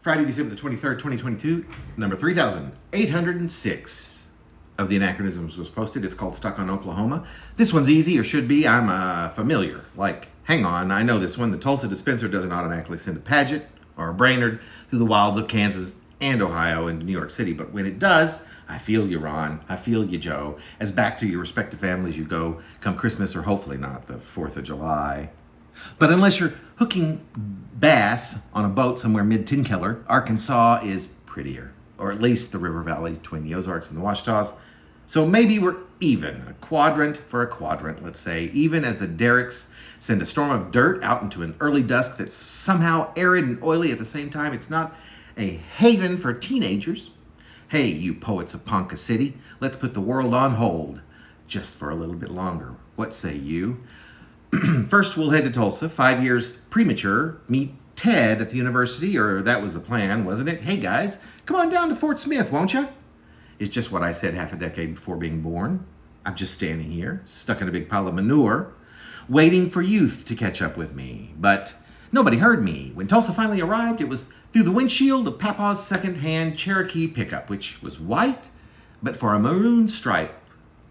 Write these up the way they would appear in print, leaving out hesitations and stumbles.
Friday, December the 23rd, 2022, number 3,806 of the Anachronisms was posted. It's called Stuck on Oklahoma. This one's easy, or should be. I'm familiar. Like, hang on, I know this one. The Tulsa dispenser doesn't automatically send a Paget or a Brainerd through the wilds of Kansas and Ohio into New York City. But when it does, I feel you, Ron. I feel you, Joe. As back to your respective families you go come Christmas, or hopefully not the 4th of July. But unless you're hooking bass on a boat somewhere mid-Tinkeller, Arkansas is prettier, or at least the river valley between the Ozarks and the Ouachitas. So maybe we're even, a quadrant for a quadrant, let's say, even as the derricks send a storm of dirt out into an early dusk that's somehow arid and oily at the same time. It's not a haven for teenagers. Hey, you poets of Ponca City, let's put the world on hold just for a little bit longer. What say you? First, we'll head to Tulsa, 5 years premature, meet Ted at the university, or that was the plan, wasn't it? Hey guys, come on down to Fort Smith, won't you? Is just what I said half a decade before being born. I'm just standing here, stuck in a big pile of manure, waiting for youth to catch up with me. But nobody heard me. When Tulsa finally arrived, it was through the windshield of Papa's second-hand Cherokee pickup, which was white, but for a maroon stripe,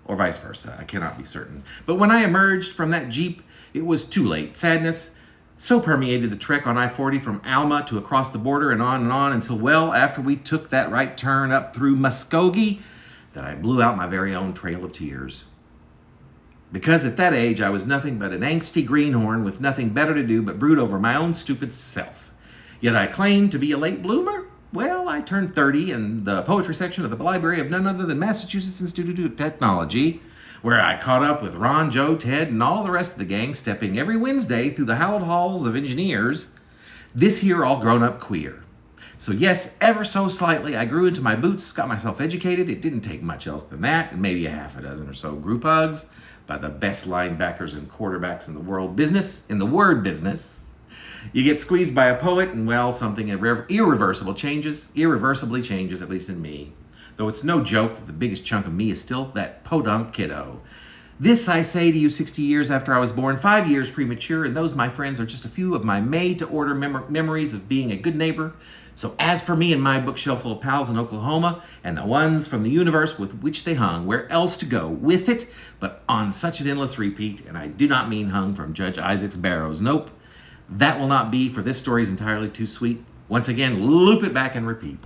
or vice versa. I cannot be certain. But when I emerged from that Jeep, it was too late. Sadness so permeated the trek on I-40 from Alma to across the border and on until well after we took that right turn up through Muskogee that I blew out my very own trail of tears. Because at that age, I was nothing but an angsty greenhorn with nothing better to do but brood over my own stupid self. Yet I claimed to be a late bloomer. Well, I turned 30 in the poetry section of the library of none other than Massachusetts Institute of Technology, where I caught up with Ron, Joe, Ted, and all the rest of the gang, stepping every Wednesday through the hallowed halls of engineers, this here all grown up queer. So yes, ever so slightly, I grew into my boots, got myself educated. It didn't take much else than that, and maybe a half a dozen or so group hugs by the best linebackers and quarterbacks in the word business. You get squeezed by a poet, and well, something irreversibly changes, at least in me. Though it's no joke that the biggest chunk of me is still that podunk kiddo. This I say to you 60 years after I was born, 5 years premature, and those, my friends, are just a few of my made-to-order memories of being a good neighbor. So as for me and my bookshelf full of pals in Oklahoma, and the ones from the universe with which they hung, where else to go with it but on such an endless repeat, and I do not mean hung from Judge Isaac's barrows. Nope, that will not be, for this story is entirely too sweet. Once again, loop it back and repeat.